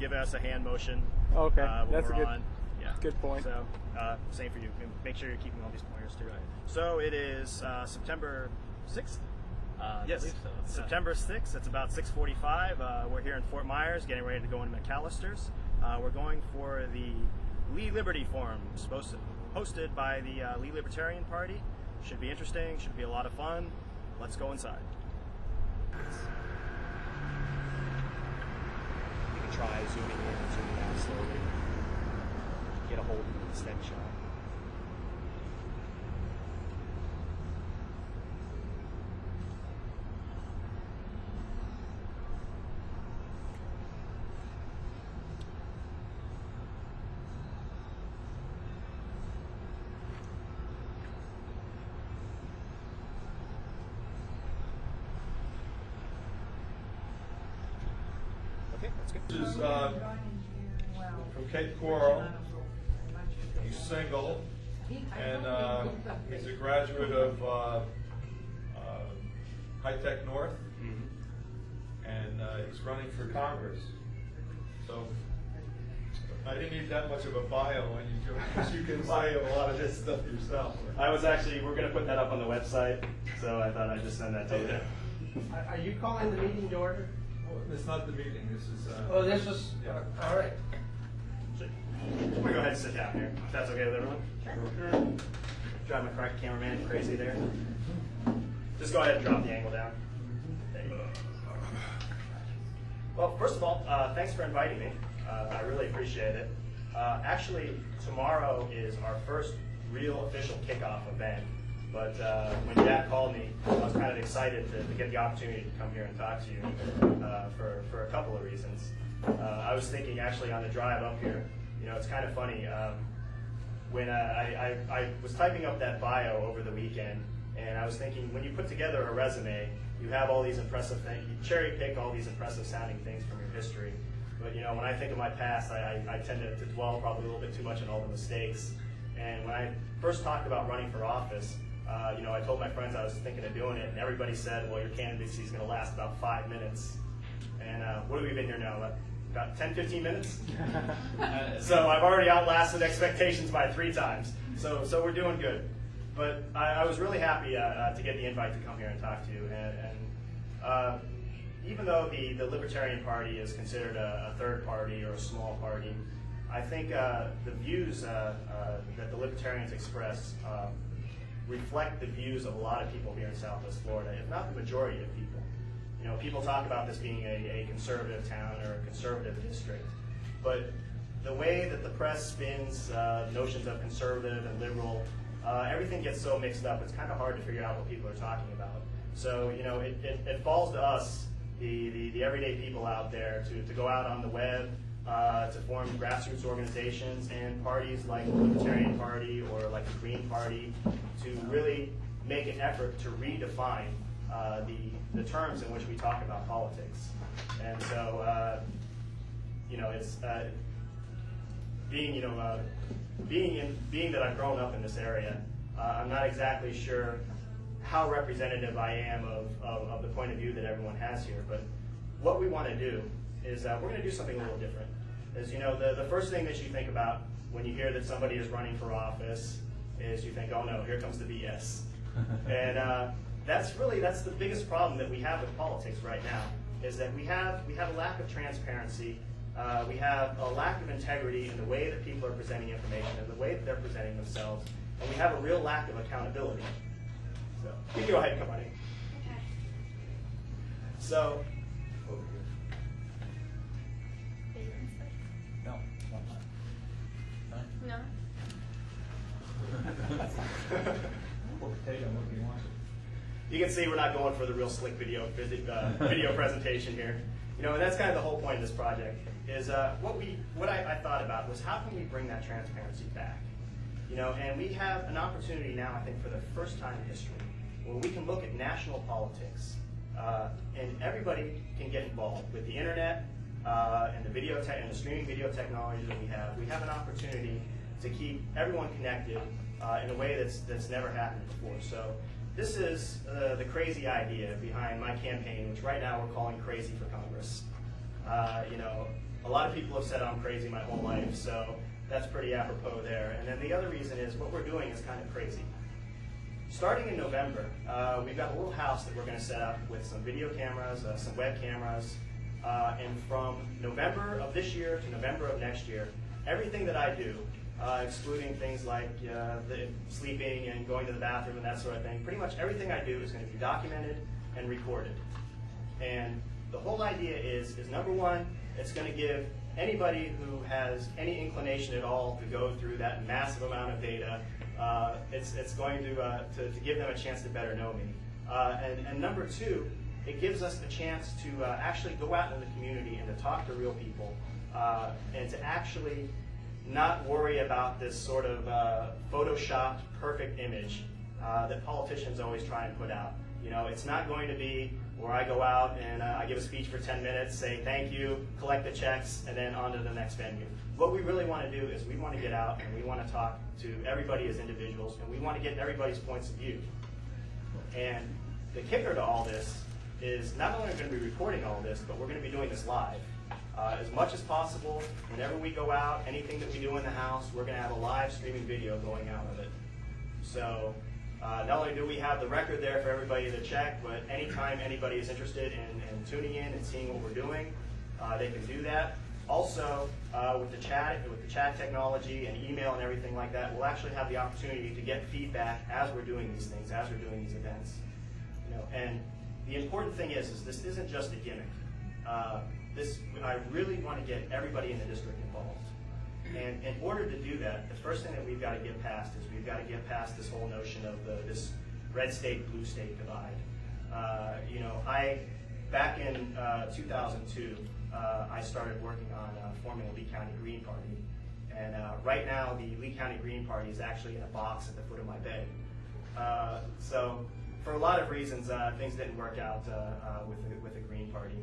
giving us a hand motion. Okay, when that's we're a good, on. Yeah. good point. So same for you. Make sure you're keeping all these pointers too. Right. So it is September 6th. Yes, so. September 6th. It's about 6:45. We're here in Fort Myers, getting ready to go into McAllister's. We're going for the Lee Liberty Forum, hosted by the Lee Libertarian Party. Should be interesting. Should be a lot of fun. Let's go inside. You can try zooming in and zooming out slowly. Get a hold of the steady shot. This is from Cape Coral. He's single, and he's a graduate of High Tech North, and he's running for Congress. So I didn't need that much of a bio on you, because you can bio a lot of this stuff yourself. We're going to put that up on the website, so I thought I'd just send that to you. Are you calling the meeting to order? It's not the meeting. This is. Oh, this is. Yeah. All right. I'm going to go ahead and sit down here, if that's okay with everyone. Sure. Drive my cameraman crazy there. Just go ahead and drop the angle down. There you go. Well, first of all, thanks for inviting me. I really appreciate it. Actually, tomorrow is our first real official kickoff event. But when Jack called me, I was kind of excited to get the opportunity to come here and talk to you for a couple of reasons. I was thinking actually on the drive up here, it's kind of funny. When I was typing up that bio over the weekend, and I was thinking, when you put together a resume, you have all these impressive things, you cherry pick all these impressive sounding things from your history. But when I think of my past, I tend to dwell probably a little bit too much on all the mistakes. And when I first talked about running for office, I told my friends I was thinking of doing it, and everybody said, well, your candidacy is going to last about 5 minutes. And what have we been here now? About 10, 15 minutes? So I've already outlasted expectations by 3 times. So we're doing good. But I was really happy to get the invite to come here and talk to you. And even though the Libertarian Party is considered a third party or a small party, I think the views that the Libertarians express reflect the views of a lot of people here in Southwest Florida, if not the majority of people. People talk about this being a conservative town or a conservative district, but the way that the press spins notions of conservative and liberal, everything gets so mixed up, it's kind of hard to figure out what people are talking about. So, it falls to us, the everyday people out there, to go out on the web, to form grassroots organizations and parties like the Libertarian Party or like the Green Party to really make an effort to redefine the terms in which we talk about politics. And so, it's being that I've grown up in this area, I'm not exactly sure how representative I am of the point of view that everyone has here. But what we want to do is we're going to do something a little different. As the first thing that you think about when you hear that somebody is running for office is you think, oh no, here comes the BS. And that's the biggest problem that we have with politics right now, is that we have a lack of transparency, we have a lack of integrity in the way that people are presenting information and the way that they're presenting themselves, and we have a real lack of accountability. So you can go ahead and come on in. Okay. So. No. No. You can see we're not going for the real slick video presentation here. And that's kind of the whole point of this project. Is what I thought about was how can we bring that transparency back? And we have an opportunity now, I think, for the first time in history, where we can look at national politics, and everybody can get involved with the internet and the streaming video technology that we have. We have an opportunity to keep everyone connected in a way that's never happened before. So this is the crazy idea behind my campaign, which right now we're calling Crazy for Congress. A lot of people have said I'm crazy my whole life, so that's pretty apropos there. And then the other reason is what we're doing is kind of crazy. Starting in November, we've got a little house that we're going to set up with some video cameras, some web cameras, and from November of this year to November of next year, everything that I do, excluding things like the sleeping and going to the bathroom and that sort of thing, pretty much everything I do is going to be documented and recorded. And the whole idea is number one, it's going to give anybody who has any inclination at all to go through that massive amount of data, it's going to give them a chance to better know me. And number two, it gives us a chance to actually go out in the community and to talk to real people, and to actually not worry about this sort of photoshopped perfect image that politicians always try and put out. You know, it's not going to be where I go out and I give a speech for 10 minutes, say thank you, collect the checks, and then on to the next venue. What we really want to do is we want to get out and we want to talk to everybody as individuals, and we want to get everybody's points of view. And the kicker to all this is not only are we going to be recording all this, but we're going to be doing this live. As much as possible, whenever we go out, anything that we do in the house, we're going to have a live streaming video going out of it. So not only do we have the record there for everybody to check, but anytime anybody is interested in tuning in and seeing what we're doing, they can do that. Also, with the chat technology and email and everything like that, we'll actually have the opportunity to get feedback as we're doing these things, as we're doing these events. You know, and the important thing is this isn't just a gimmick. I really want to get everybody in the district involved. And in order to do that, the first thing that we've got to get past is we've got to get past this whole notion of this red state, blue state divide. You know, back in 2002, I started working on forming a Lee County Green Party. And right now, the Lee County Green Party is actually in a box at the foot of my bed. So for a lot of reasons, things didn't work out with the Green Party.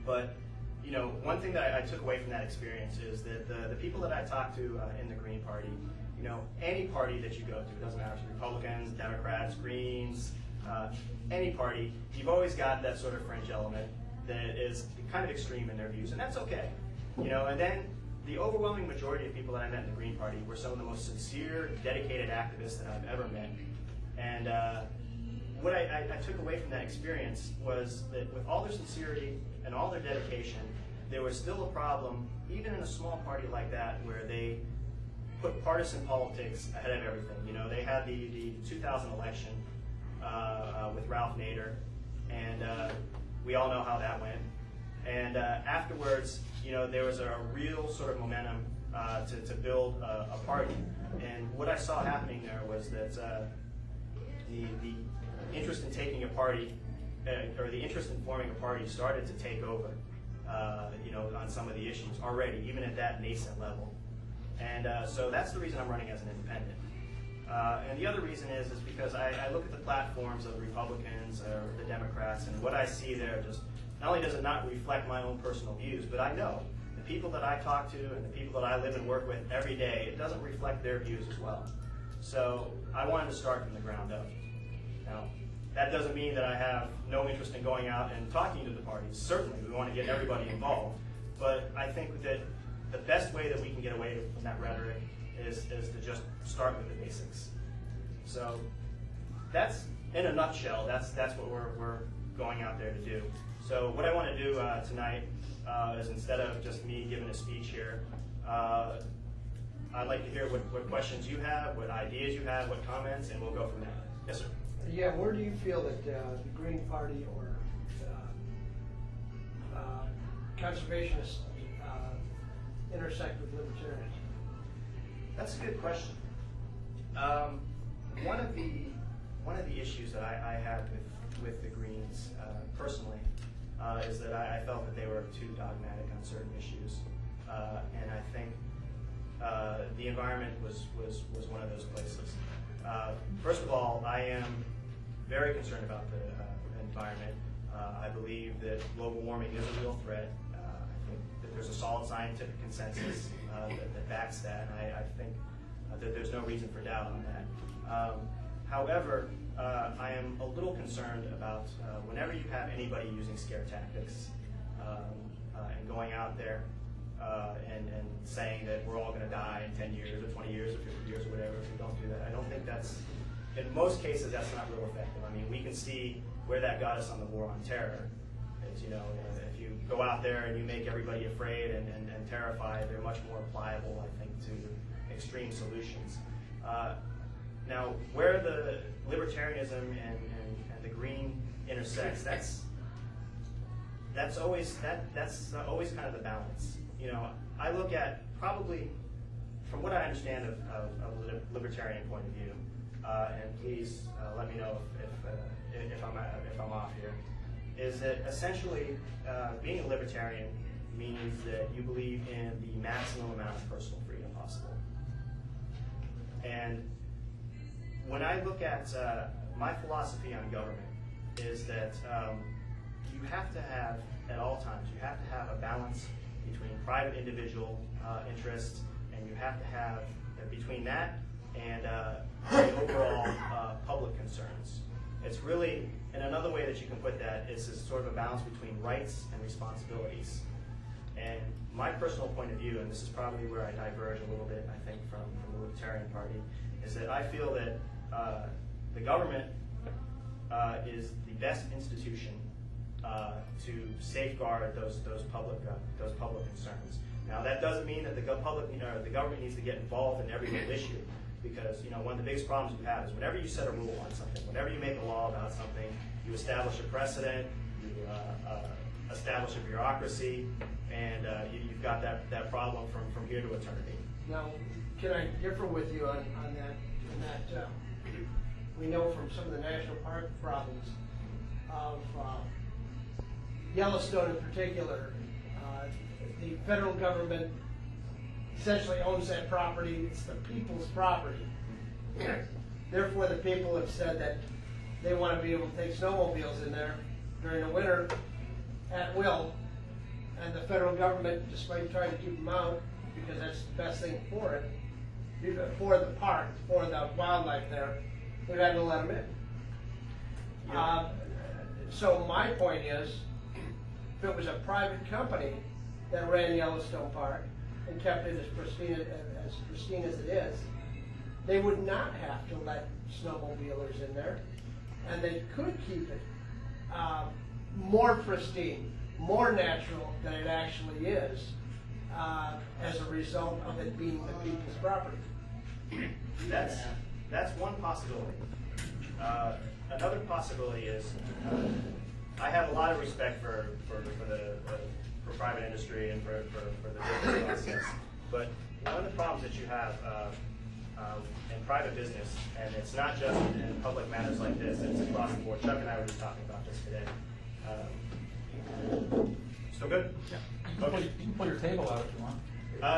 But you know, one thing that I took away from that experience is that the people that I talked to in the Green Party, you know, any party that you go to, it doesn't matter if it's Republicans, Democrats, Greens, any party, you've always got that sort of fringe element that is kind of extreme in their views, and that's okay. You know, and then the overwhelming majority of people that I met in the Green Party were some of the most sincere, dedicated activists that I've ever met. And what I took away from that experience was that with all their sincerity and all their dedication, there was still a problem, even in a small party like that, where they put partisan politics ahead of everything. You know, they had the 2000 election with Ralph Nader, and we all know how that went. And afterwards, you know, there was a real sort of momentum to build a party. And what I saw happening there was that the interest in taking a party, or the interest in forming a party started to take over, you know, on some of the issues already, even at that nascent level. And so that's the reason I'm running as an independent. And the other reason is because I look at the platforms of the Republicans or the Democrats, and what I see there just, not only does it not reflect my own personal views, but I know the people that I talk to and the people that I live and work with every day, it doesn't reflect their views as well. So I wanted to start from the ground up. Now, that doesn't mean that I have no interest in going out and talking to the parties. Certainly, we want to get everybody involved. But I think that the best way that we can get away from that rhetoric is to just start with the basics. So that's, in a nutshell, that's what we're going out there to do. So what I want to do tonight is, instead of just me giving a speech here, I'd like to hear what questions you have, what ideas you have, what comments, and we'll go from there. Yes, sir. Yeah, where do you feel that the Green Party or conservationists intersect with libertarians? That's a good question. One of the issues that I had with the Greens personally is that I felt that they were too dogmatic on certain issues, and I think the environment was one of those places. First of all, I am very concerned about the environment. I believe that global warming is a real threat. I think that there's a solid scientific consensus that backs that, and I think that there's no reason for doubt on that. However, I am a little concerned about whenever you have anybody using scare tactics and going out there and saying that we're all going to die in 10 years or 20 years or 50 years or whatever if we don't do that. I don't think that's, in most cases, that's not real effective. I mean, we can see where that got us on the war on terror. Is, you know, if you go out there and you make everybody afraid and terrified, they're much more pliable, I think, to extreme solutions. Now, where the libertarianism and the green intersects, that's always kind of the balance. You know, I look at probably, from what I understand of a libertarian point of view, and please let me know if I'm off here, is that essentially being a libertarian means that you believe in the maximum amount of personal freedom possible. And when I look at my philosophy on government is that you have to have, at all times, you have to have a balance between private individual interests, and you have to have between that and the overall public concerns. It's really, and another way that you can put that is sort of a balance between rights and responsibilities. And my personal point of view, and this is probably where I diverge a little bit, I think, from the Libertarian Party, is that I feel that the government is the best institution to safeguard those public concerns. Now, that doesn't mean that the government needs to get involved in every little issue, because one of the biggest problems you have is whenever you set a rule on something, whenever you make a law about something, you establish a precedent, you establish a bureaucracy, and you've got that problem from here to eternity. Now, can I differ with you on that? In that we know from some of the national park problems of Yellowstone in particular, the federal government essentially owns that property. It's the people's property. Therefore, the people have said that they want to be able to take snowmobiles in there during the winter at will, and the federal government, despite trying to keep them out, because that's the best thing for it, for the park, for the wildlife there, they've had to let them in. Yeah. So my point is, if it was a private company that ran Yellowstone Park and kept it as pristine as it is, they would not have to let snowmobilers in there, and they could keep it more pristine, more natural than it actually is, as a result of it being the people's property. That's one possibility. Another possibility is I have a lot of respect for private industry and for the business process, but one of the problems that you have in private business, and it's not just in public matters like this, it's across the board. Chuck and I were just talking about this today. Still good? Yeah. Okay. You can pull your table out if you want.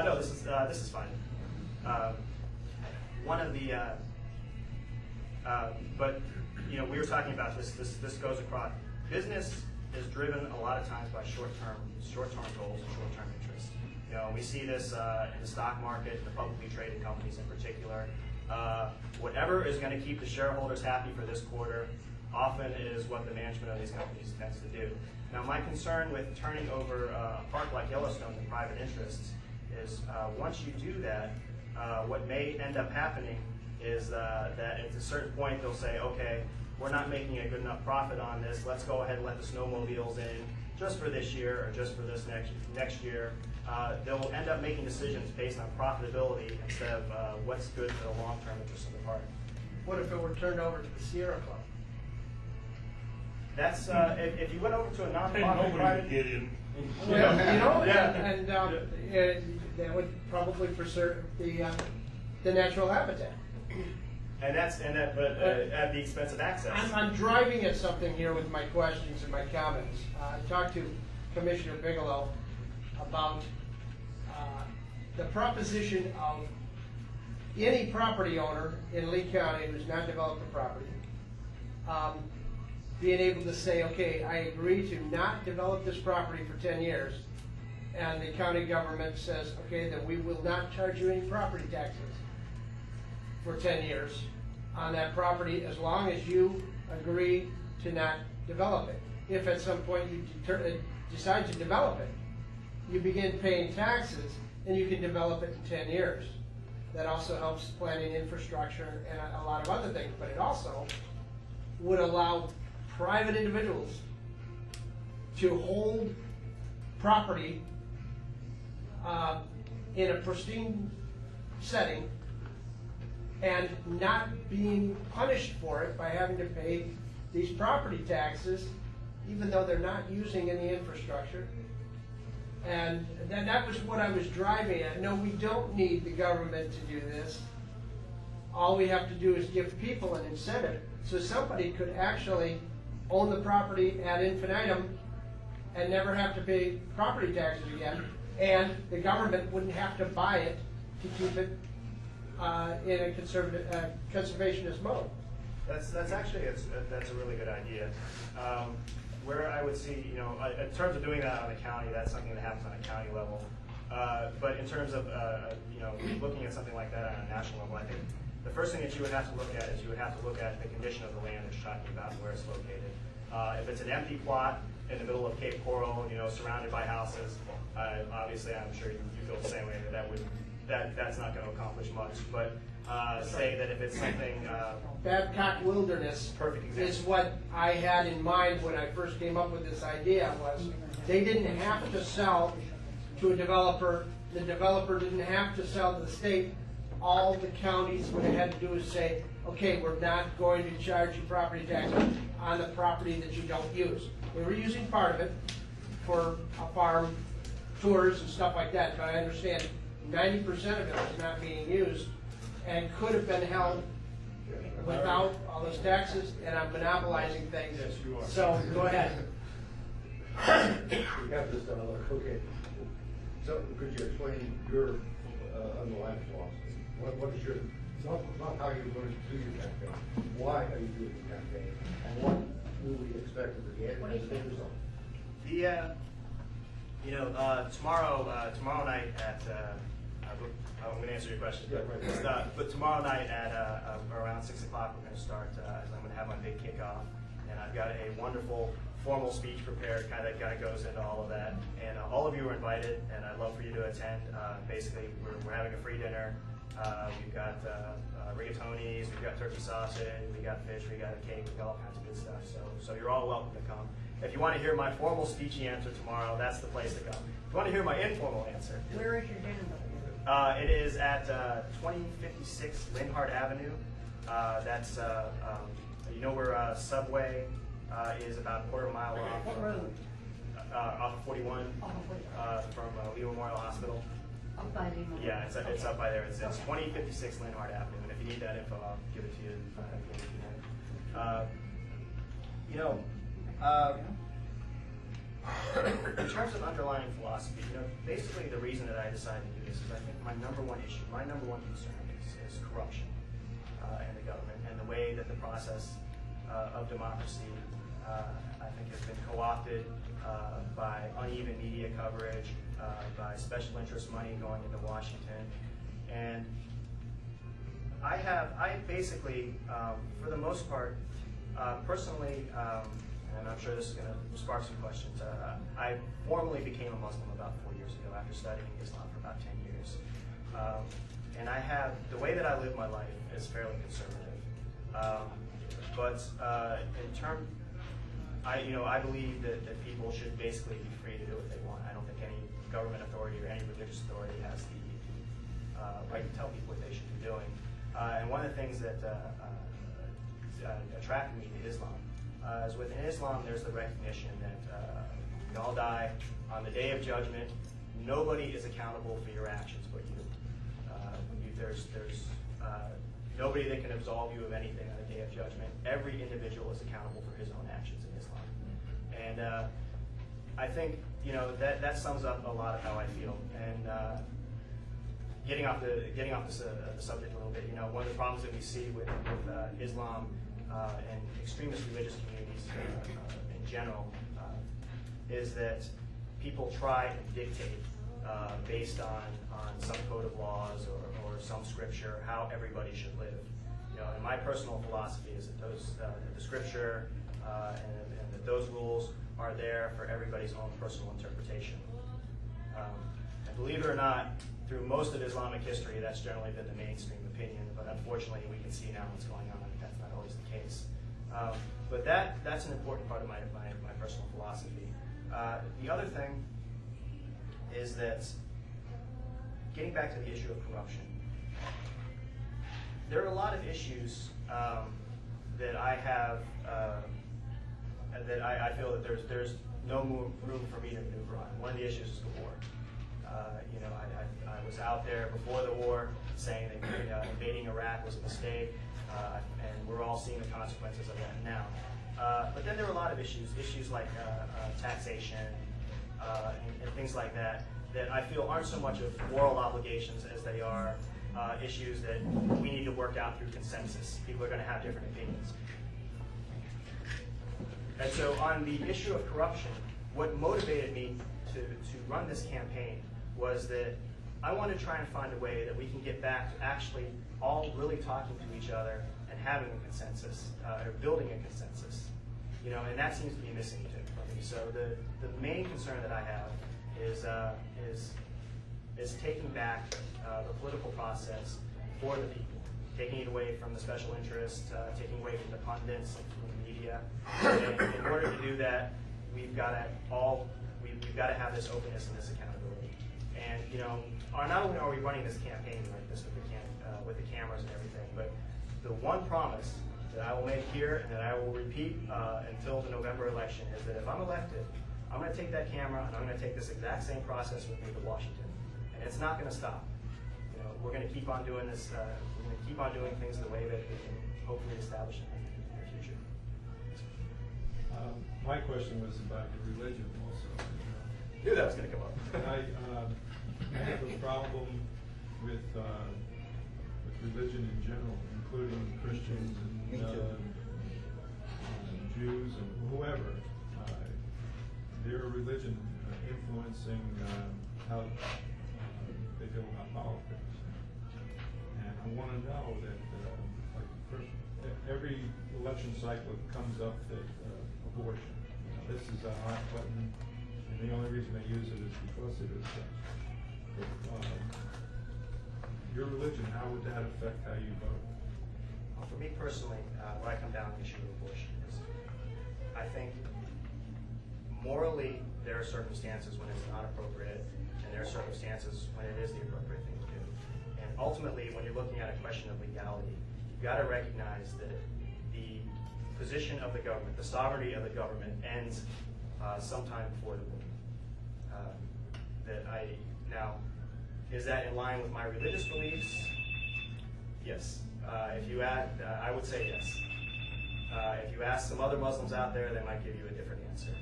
No, this is fine. One of the, but we were talking about this. This goes across. Business is driven a lot of times by short-term goals and short-term interests. We see this in the stock market, the publicly traded companies in particular. Whatever is going to keep the shareholders happy for this quarter often is what the management of these companies tends to do. Now, my concern with turning over a park like Yellowstone to private interests is once you do that, what may end up happening is that at a certain point they'll say, okay, we're not making a good enough profit on this, let's go ahead and let the snowmobiles in just for this year or just for this next year. They'll end up making decisions based on profitability instead of what's good for the long-term interest of the park. What if it were turned over to the Sierra Club? That's if you went over to a non-profit Nobody private. would get in. Well, Yeah. and that would probably preserve the natural habitat. But at the expense of access. I'm driving at something here with my questions and my comments. I talked to Commissioner Bigelow about the proposition of any property owner in Lee County who's not developed a property being able to say, okay, I agree to not develop this property for 10 years, and the county government says, okay, then we will not charge you any property taxes for 10 years on that property as long as you agree to not develop it. If at some point you decide to develop it, you begin paying taxes, and you can develop it in 10 years. That also helps planning infrastructure and a lot of other things, but it also would allow private individuals to hold property in a pristine setting and not being punished for it by having to pay these property taxes, even though they're not using any infrastructure. And that was what I was driving at. No, we don't need the government to do this. All we have to do is give people an incentive so somebody could actually own the property ad infinitum and never have to pay property taxes again, and the government wouldn't have to buy it to keep it in a conservationist mode. That's actually that's a really good idea. Where I would see, in terms of doing that on the county, that's something that happens on a county level. But in terms of looking at something like that on a national level, I think the first thing that you would have to look at is you would have to look at the condition of the land that you're talking about and where it's located. If it's an empty plot in the middle of Cape Coral, surrounded by houses, obviously I'm sure you feel the same way that's not going to accomplish much. But say that if it's something Babcock Wilderness perfect example. is what I had in mind when I first came up with this idea. Was they didn't have to sell to a developer. The developer didn't have to sell to the state. All the counties would have had to do is say, okay, we're not going to charge you property taxes on the property that you don't use. We were using part of it for a farm, tours and stuff like that, but I understand 90% of it was not being used and could have been held without all those taxes, and I'm monopolizing things. Yes, you are. So, go ahead. We have this done, okay. So, could you explain your underlying philosophy? What is your, not how you're going to do your campaign, why are you doing your campaign, and what do we expect of the end result? Tomorrow night at, I'm going to answer your question. Yeah, right. But tomorrow night at around 6 o'clock, we're going to start, I'm going to have my big kickoff, and I've got a wonderful formal speech prepared that kind of goes into all of that. And all of you are invited, and I'd love for you to attend. Basically, we're having a free dinner. We've got rigatonis, we've got turkey sausage, we got fish, we got a cake, we've got all kinds of good stuff. So you're all welcome to come. If you want to hear my formal speechy answer tomorrow, that's the place to come. If you want to hear my informal answer, Where is your dinner? it is at 2056 Linhart Avenue. That's where Subway is about a quarter mile off. What road? Off of 41 from Leo Memorial Hospital. Up by the Yeah, it's up by there. It's 2056 Linhart Avenue, and if you need that info, I'll give it to you. In terms of underlying philosophy, basically the reason that I decided to do this is I think my number one issue, my number one concern is corruption in the government and the way that the process of democracy, I think, has been co-opted by uneven media coverage, by special interest money going into Washington. And I basically, for the most part, personally, and I'm sure this is going to spark some questions, I formally became a Muslim about 4 years ago after studying Islam for about 10 years. And the way that I live my life is fairly conservative. But I believe that people should basically be free to do what they want. I don't think any government authority or any religious authority has the right to tell people what they should be doing. And one of the things that attracted me to Islam is within Islam there's the recognition that we all die on the day of judgment. Nobody is accountable for your actions but you. There's nobody that can absolve you of anything on the day of judgment. Every individual is accountable for his own actions in Islam. And I think that sums up a lot of how I feel. And getting off the subject a little bit, one of the problems that we see with Islam and extremist religious communities in general is that people try and dictate based on some code of laws or some scripture how everybody should live. And my personal philosophy is that the scripture and that those rules are there for everybody's own personal interpretation. And believe it or not, through most of Islamic history, that's generally been the mainstream opinion, but unfortunately we can see now what's going on, and that's not always the case. But that's an important part of my personal philosophy. The other thing is that, getting back to the issue of corruption, there are a lot of issues that I have, that I feel that there's no room for me to maneuver on. One of the issues is the war. You know, I was out there before the war saying that invading Iraq was a mistake, and we're all seeing the consequences of that now. But then there are a lot of issues like taxation and things like that I feel aren't so much of moral obligations as they are issues that we need to work out through consensus. People are going to have different opinions. And so on the issue of corruption, what motivated me to run this campaign was that I want to try and find a way that we can get back to actually all really talking to each other and having a consensus, or building a consensus. You know, and that seems to be missing too for me. So the main concern that I have is taking back the political process for the people, taking it away from the special interests, taking away from the pundits and from the media. And in order to do that, we've got to have this openness and this accountability. And you know, not only are we running this campaign like this with the cameras and everything, but the one promise that I will make here and that I will repeat until the November election is that if I'm elected, I'm going to take that camera and I'm going to take this exact same process with me to Washington, and it's not going to stop. You know, we're going to keep on doing this. We're going to keep on doing things the way that we can hopefully establish in the near future. My question was about the religion also. Knew that was going to come up. I have a problem with religion in general, including Christians and Jews and whoever. Their religion influencing how they feel about politics. And I want to know that, like first, every election cycle it comes up that abortion. You know, this is a hot button, and the only reason they use it is because it is such. But, your religion, how would that affect how you vote? Well, for me personally, where I come down on the issue of abortion is, I think morally there are circumstances when it's not appropriate, and there are circumstances when it is the appropriate thing to do. And ultimately, when you're looking at a question of legality, you've got to recognize that the position of the government, the sovereignty of the government, ends sometime before the womb. Now, is that in line with my religious beliefs? Yes. If you ask, I would say yes. If you ask some other Muslims out there, they might give you a different answer.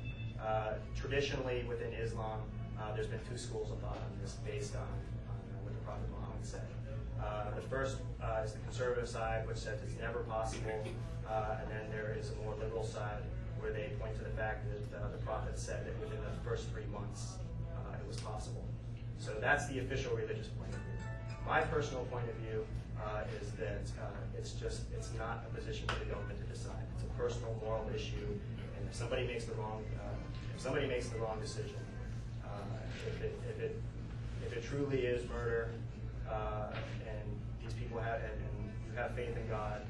Traditionally, within Islam, there's been two schools of thought on this based on what the Prophet Muhammad said. The first is the conservative side, which says it's never possible, and then there is a more liberal side where they point to the fact that the Prophet said that within the first 3 months it was possible. So that's the official religious point of view. My personal point of view is that it's not a position for the government to decide. It's a personal moral issue, and if somebody makes the wrong decision, if it truly is murder, and these people have and you have faith in God,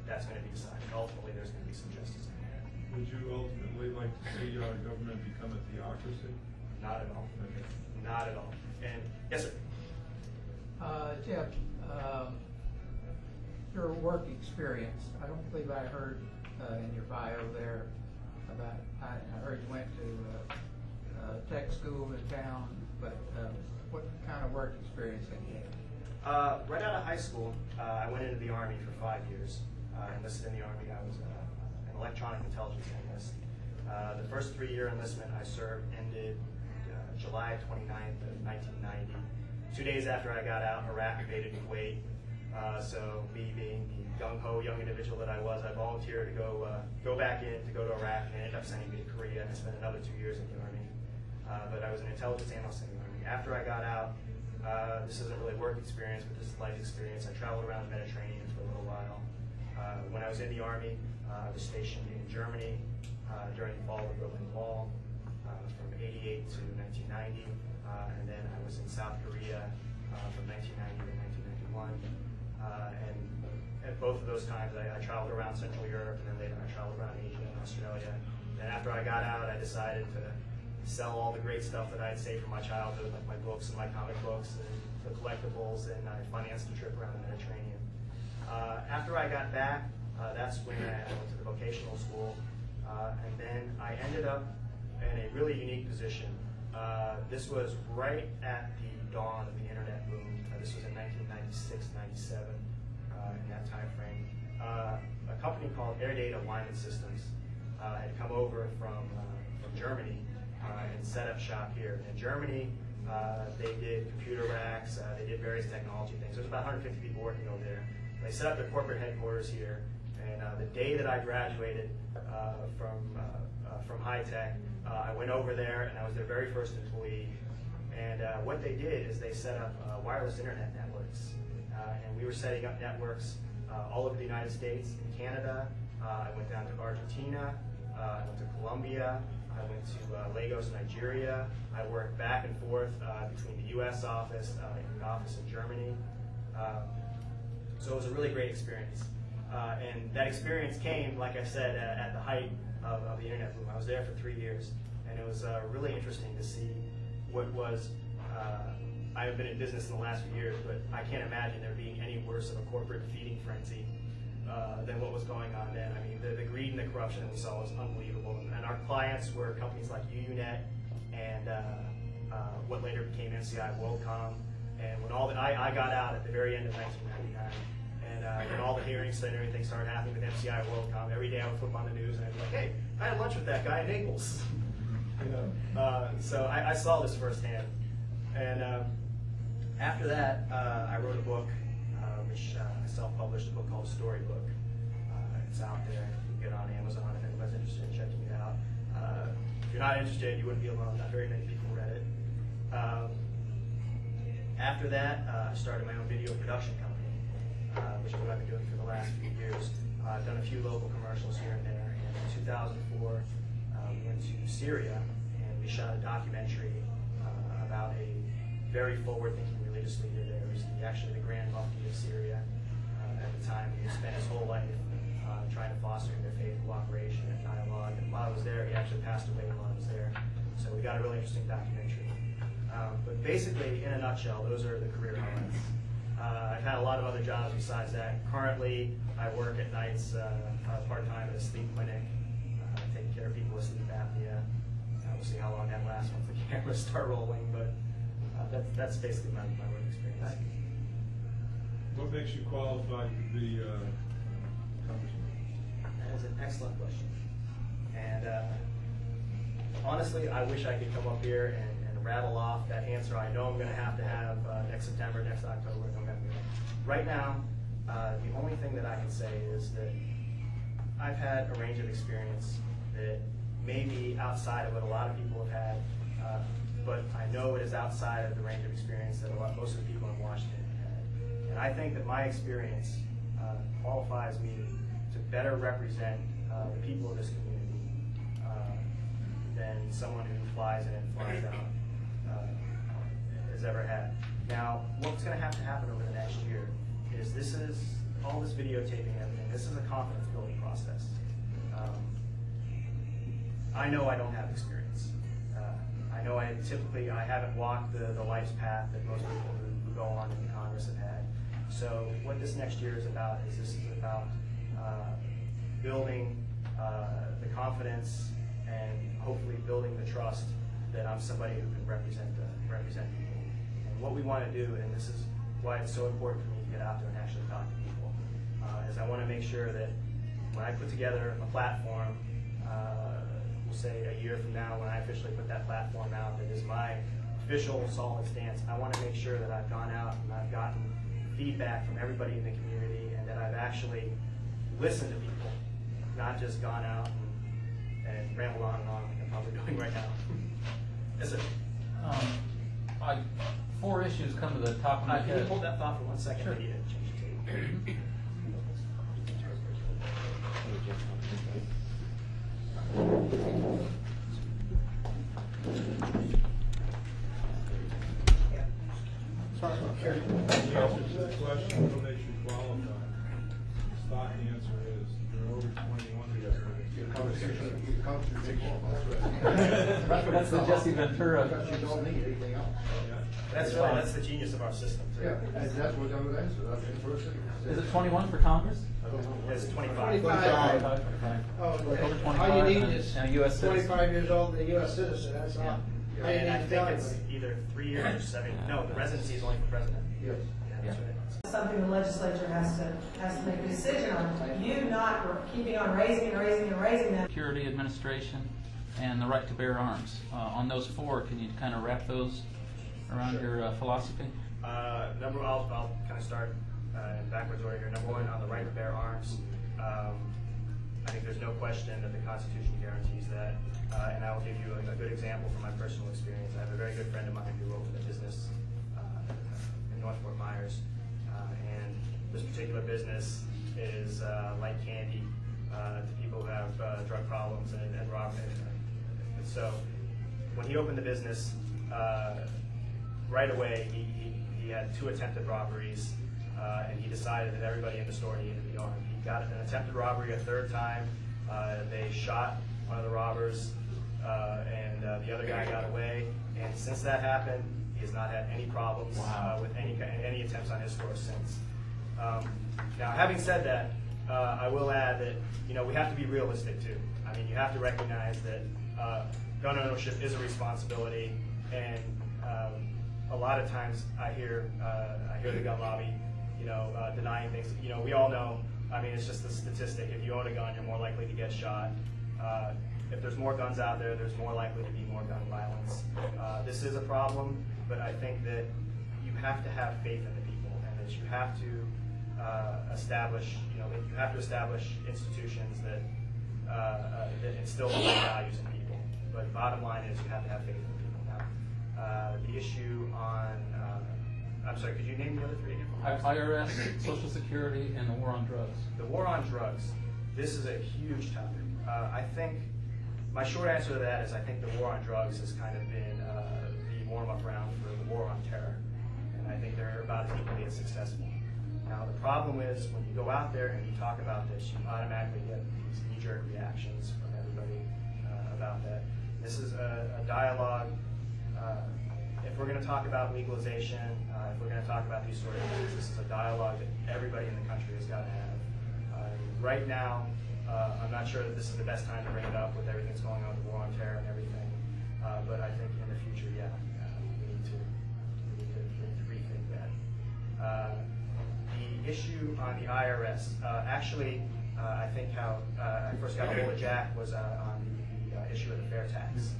that's going to be decided. Ultimately, there's going to be some justice in that. Would you ultimately like to see our government become a theocracy? Not at all. Okay. Not at all. And yes, sir. Jeff, your work experience, I don't believe I heard in your bio there about, I heard you went to tech school in town, but what kind of work experience have you had? Right out of high school, I went into the Army for 5 years. I enlisted in the Army. I was an electronic intelligence analyst. The first 3-year enlistment I served ended July 29th of 1990. 2 days after I got out, Iraq invaded Kuwait. So me being the gung-ho young individual that I was, I volunteered to go back in to go to Iraq, and they ended up sending me to Korea, and I spent another 2 years in the Army. But I was an intelligence analyst in the Army. After I got out, this isn't really work experience, but this is life experience. I traveled around the Mediterranean for a little while. When I was in the Army, I was stationed in Germany during the fall of the Berlin Wall from 88 to 1990. and then I was in South Korea from 1990 to 1991. And at both of those times, I traveled around Central Europe, and then later I traveled around Asia and Australia. And after I got out, I decided to sell all the great stuff that I had saved from my childhood, like my books and my comic books and the collectibles, and I financed a trip around the Mediterranean. After I got back, that's when I went to the vocational school, and then I ended up in a really unique position. This was right at the dawn of the internet boom. This was in 1996, 97, in that time frame. A company called RAW09-06-07Liberty had come over from Germany and set up shop here. And in Germany, they did computer racks, they did various technology things. There's about 150 people working over there. They set up their corporate headquarters here, and the day that I graduated from high tech, I went over there and I was their very first employee. And what they did is they set up wireless internet networks, and we were setting up networks all over the United States, in Canada. I went down to Argentina, I went to Colombia, I went to Lagos, Nigeria. I worked back and forth between the U.S. office and the office in Germany. So it was a really great experience. And that experience came, like I said, at the height of the internet boom. I was there for 3 years, and it was really interesting to see what was, I have been in business in the last few years, but I can't imagine there being any worse of a corporate feeding frenzy than what was going on then. I mean, the greed and the corruption that we saw was unbelievable. And our clients were companies like UUNet and what later became MCI WorldCom. And when I got out at the very end of 1999, and when all the hearings and everything started happening with MCI WorldCom, every day I would flip on the news and I'd be like, hey, I had lunch with that guy in Naples. So I saw this firsthand. And after that, I wrote a book, which I self-published, a book called Storybook. It's out there. You can get it on Amazon if anybody's interested in checking it out. If you're not interested, you wouldn't be alone. Not very many people read it. After that, I started my own video production company, which is what I've been doing for the last few years. I've done a few local commercials here and there. And in 2004, we went to Syria, and we shot a documentary about a very forward-thinking religious leader there. He was actually the Grand Mufti of Syria at the time. He spent his whole life trying to foster interfaith cooperation and dialogue. And while I was there, he actually passed away while I was there. So we got a really interesting documentary. But basically, in a nutshell, those are the career highlights. I've had a lot of other jobs besides that. Currently, I work at nights part-time at a sleep clinic, taking care of people with sleep apnea. We'll see how long that lasts once the cameras start rolling, but that's basically my work experience. What makes you qualified to be congressman? That is an excellent question. And honestly, I wish I could come up here and rattle off that answer I know I'm going to have next September, next October, November. Right now, the only thing that I can say is that I've had a range of experience that may be outside of what a lot of people have had, but I know it is outside of the range of experience that most of the people in Washington have had. And I think that my experience qualifies me to better represent the people of this community than someone who flies in and flies out has ever had. Now, what's going to have to happen over the next year is all this videotaping and everything, this is a confidence building process. I know I don't have experience. I know I haven't walked the life's path that most people who go on in Congress have had. So what this next year is about is building the confidence and hopefully building the trust that I'm somebody who can represent people. And what we want to do, and this is why it's so important for me to get out there and actually talk to people, is I want to make sure that when I put together a platform, we'll say a year from now when I officially put that platform out, that is my official solid stance, I want to make sure that I've gone out and I've gotten feedback from everybody in the community and that I've actually listened to people, not just gone out and rambled on and on like I'm probably doing right now. Yes, sir. 4 issues come to the top of my Can you head. hold that thought for 1 second? Sure. I need to change the tape. The answer to the question, what makes you qualify? The stock answer is you're over 21 years That's the Jesse Ventura. Because you don't need anything else. That's the genius of our system. Too. Yeah, and that's what I'm gonna answer, that's the first thing. Is it 21 for Congress? It's 25. 25. Oh, Oh, over 25 all you need and is a US citizen. 25 years old and a U.S. citizen, that's all. Yeah. All you And need I to think tell it's anybody. either 3 years or 7. No, the residency is only for president. Yes. Yeah, that's right. Something the legislature has to make a decision on. You not keeping on raising and raising and raising that. Security administration and the right to bear arms. On those four, can you kind of wrap those around your philosophy? I'll kind of start in backwards order here. Number one, on the right to bear arms. I think there's no question that the Constitution guarantees that, and I will give you a good example from my personal experience. I have a very good friend of mine who opened a business in North Fort Myers, and this particular business is like candy to people who have drug problems and rob. And so when he opened the business, right away he had 2 attempted robberies, and he decided that everybody in the store needed to be armed. He got an attempted robbery a 3rd time. They shot one of the robbers, and the other guy got away. And since that happened, he has not had any problems with any attempts on his store since. Now, having said that, I will add that we have to be realistic too. I mean, you have to recognize that gun ownership is a responsibility, and a lot of times I hear the gun lobby, denying things. We all know. I mean, it's just a statistic. If you own a gun, you're more likely to get shot. If there's more guns out there, there's more likely to be more gun violence. This is a problem, but I think that you have to have faith in the people, and that you have to establish, that you have to establish institutions that instill the right values in people. But bottom line is, you have to have faith in the people. Now, the issue on, I'm sorry, could you name the other 3 again? IRS, Social Security, and the war on drugs. The war on drugs. This is a huge topic. I think my short answer to that is I think the war on drugs has kind of been the warm-up round for the war on terror, and I think they're about as equally as successful. Now the problem is when you go out there and you talk about this, you automatically get these knee-jerk reactions from everybody about that. This is a dialogue. If we're going to talk about legalization, if we're going to talk about these sort of things, this is a dialogue that everybody in the country has got to have. Right now, I'm not sure that this is the best time to bring it up with everything that's going on with the war on terror and everything, but I think in the future, yeah, we need to rethink that. The issue on the IRS, actually, I think how I first got a hold of Jack was on the issue of the fair tax.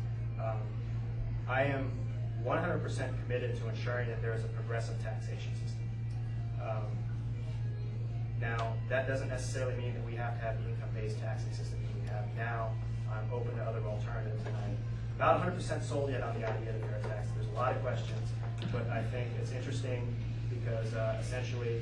I am 100% committed to ensuring that there is a progressive taxation system. Now, that doesn't necessarily mean that we have to have the income-based taxing system that we have now. I'm open to other alternatives, and I'm about 100% sold yet on the idea of the fair tax. There's a lot of questions, but I think it's interesting because essentially,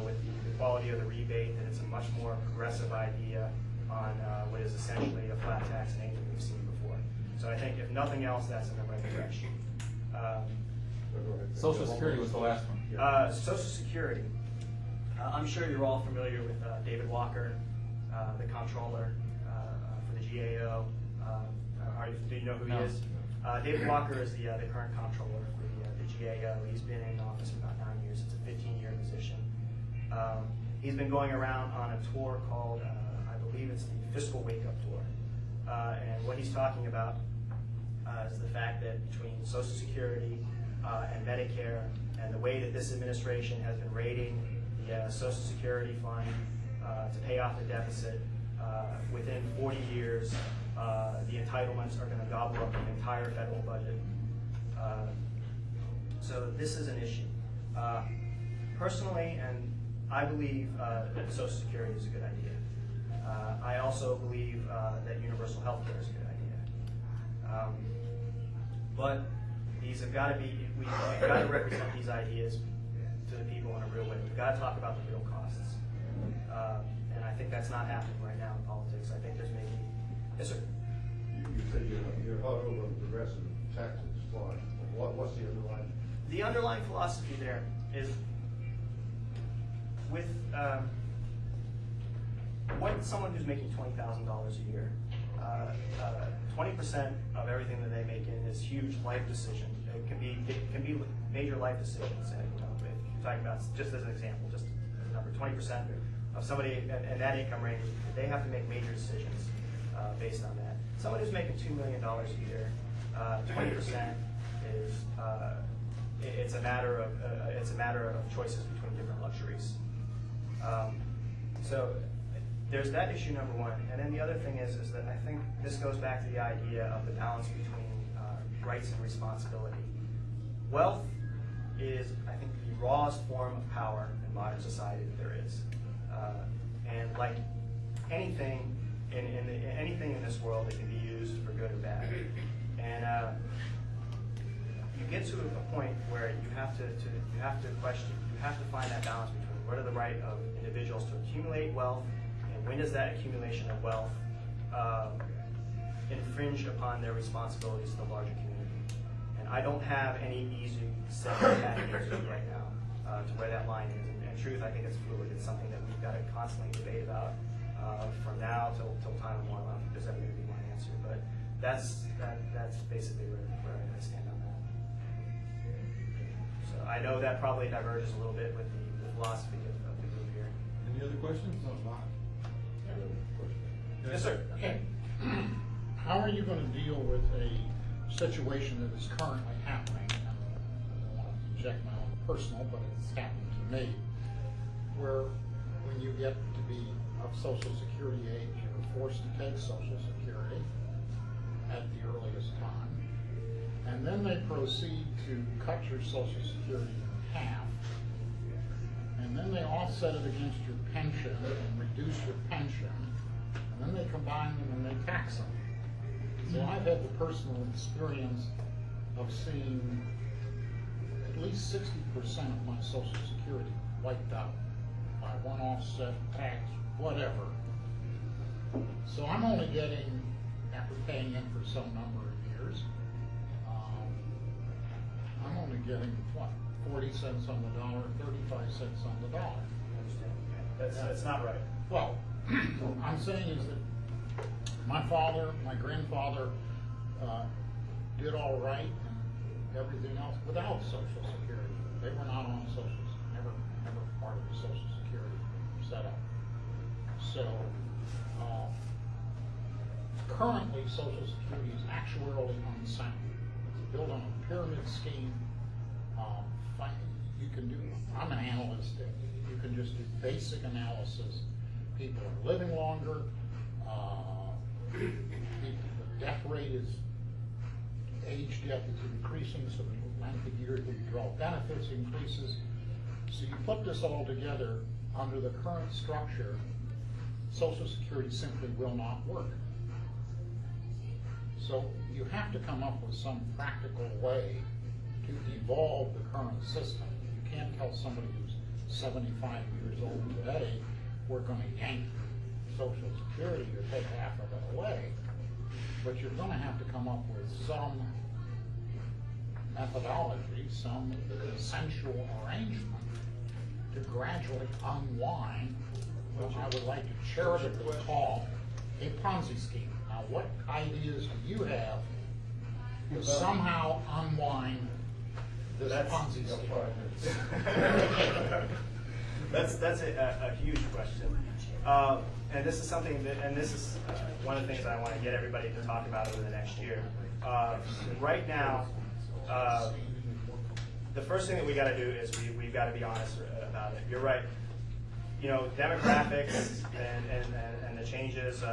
with the quality of the rebate, that it's a much more progressive idea on what is essentially a flat tax in anything we've seen before. So I think, if nothing else, that's in the right direction. Social Security was the last one. Social Security. I'm sure you're all familiar with David Walker, the comptroller for the GAO. Do you know who he is? David Walker is the current comptroller for the GAO. He's been in office for about 9 years. It's a 15-year position. He's been going around on a tour called, I believe it's the Fiscal Wake Up Tour. And what he's talking about is the fact that between Social Security and Medicare, and the way that this administration has been raiding the Social Security fund to pay off the deficit, within 40 years, the entitlements are going to gobble up the entire federal budget. So this is an issue. Personally, and I believe that Social Security is a good idea. I also believe that universal health care is a good idea. But these have got to be, we've got to represent these ideas to the people in a real way. We've got to talk about the real costs. And I think that's not happening right now in politics. I think there's maybe, yes, sir? You said you're hard over the progressive taxes. Why? What's the underlying? The underlying philosophy there is with what someone who's making $20,000 a year, 20% of everything that they make in is huge life decision. It can be major life decisions. And if you're talking about, just as an example, just as a number, 20% of somebody in that income range, they have to make major decisions based on that. Someone who's making $2 million a year, 20% is it's a matter of choices between different luxuries. So there's that issue number one, and then the other thing is that I think this goes back to the idea of the balance between rights and responsibility. Wealth is, I think, the rawest form of power in modern society that there is, and like anything anything in this world, it can be used for good or bad. And you get to a point where you have to question, you have to find that balance between what are the right of individuals to accumulate wealth, and when does that accumulation of wealth infringe upon their responsibilities to the larger community. And I don't have any easy set of answers right now to where that line is. And truth, I think it's fluid. It's something that we've got to constantly debate about from now till time of one. I don't think there's ever going to be one answer, but that's basically where I stand on that. So I know that probably diverges a little bit with the philosophy of the group here. Any other questions? No, not. Yes, sir. Okay. How are you going to deal with a situation that is currently happening? And I don't want to inject my own personal, but it's happened to me, where when you get to be of Social Security age, you're forced to take Social Security at the earliest time, and then they proceed to cut your Social Security in half, and then they offset it against your pension and reduce your pension, and then they combine them and they tax them. So I've had the personal experience of seeing at least 60% of my Social Security wiped out by one offset, tax, whatever. So I'm only getting, after paying in for some number of years, I'm only getting, what, 40 cents on the dollar, 35 cents on the dollar. That's not right. Well, I'm saying is that my father, my grandfather did all right and everything else without Social Security. They were not on Social, never part of the Social Security setup. So currently Social Security is actuarially unsound. It's built on a pyramid scheme. You can do, I'm an analyst, you can just do basic analysis. People are living longer. The death rate is, age death is increasing, so the length of years that you draw benefits increases. So you put this all together under the current structure, Social Security simply will not work. So you have to come up with some practical way to evolve the current system. You can't tell somebody who's 75 years old today, we're going to yank Social Security or take half of it away. But you're going to have to come up with some methodology, some consensual arrangement to gradually unwind what I would like to charitably call a Ponzi scheme. Now, what ideas do you have to somehow unwind this Ponzi scheme? That's a huge question. And this is something that, and this is one of the things I want to get everybody to talk about over the next year. Right now, the first thing that we got to do is we've got to be honest about it. You're right. You know, demographics and the changes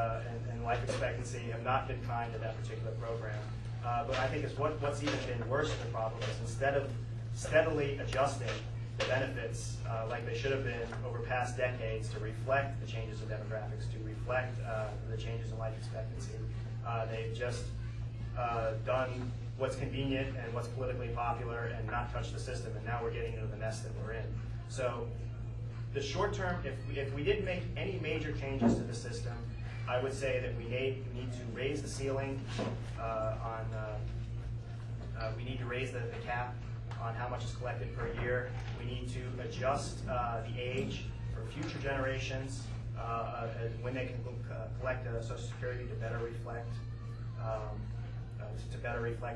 in life expectancy have not been kind to that particular program. But I think it's what's even been worse of the problem is instead of steadily adjusting the benefits like they should have been over past decades to reflect the changes in demographics, to reflect the changes in life expectancy, they've just done what's convenient and what's politically popular and not touch the system, and now we're getting into the mess that we're in. So the short term, if we didn't make any major changes to the system, I would say that we need to raise the ceiling we need to raise the cap on how much is collected per year. We need to adjust the age for future generations when they can collect Social Security to better reflect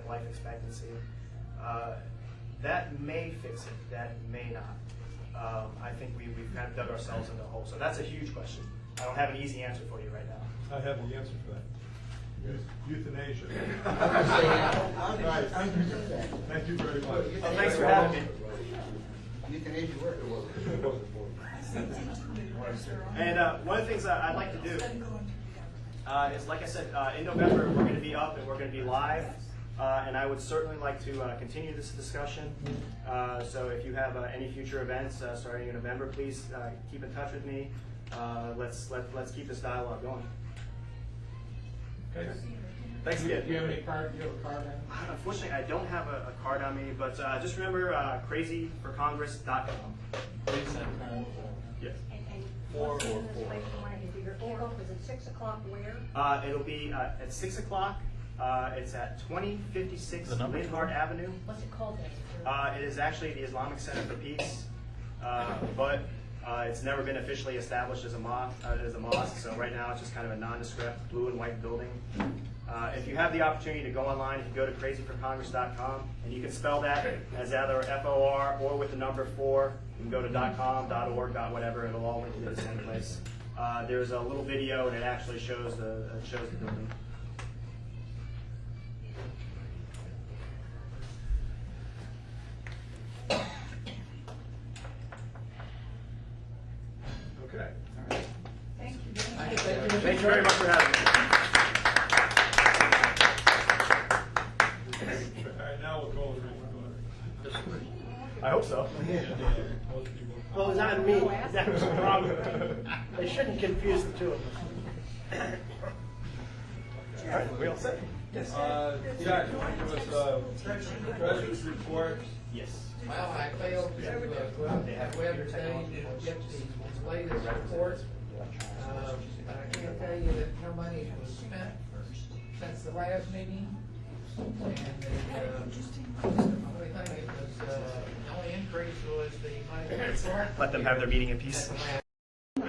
life expectancy. That may fix it. That may not. I think we've kind of dug ourselves into a hole. So that's a huge question. I don't have an easy answer for you right now. I have the answer for that. Euthanasia. Right. Thank you very much. Well, thanks for having me. Euthanasia worked. And one of the things I'd like to do is, like I said, in November we're going to be up and we're going to be live. And I would certainly like to continue this discussion. So if you have any future events starting in November, please keep in touch with me. Let's keep this dialogue going. Okay. Thanks again. Do you have any card? Do you have a card? Unfortunately, I don't have a card on me, but just remember crazyforcongress.com. Yes. And Four what's or the four. place you want to do your kickoff? Is it 6 o'clock where? It'll be at 6 o'clock. It's at 2056 Lindhart Avenue. What's it called then? It is actually the Islamic Center for Peace, but it's never been officially established as a mosque. So right now it's just kind of a nondescript blue and white building. If you have the opportunity to go online, you can go to crazyforcongress.com, and you can spell that as either FOR or with the number 4. You can go to .com, .org, .whatever. It'll all link you to the same place. There's a little video, and it actually shows the building. Okay. Thank you. Thank you very much for having me. All right, now we'll call the I hope so. Well, it's not me. That was the problem. They shouldn't confuse the two of us. All right, we all set? Jack, you want to give us treasurer's report? Yes. Well, I failed to go out to the web today to get the latest report. But I can't tell you that no money was spent since the last meeting. And the only thing that was, the only increase was the money. Let them have their meeting in peace. At the last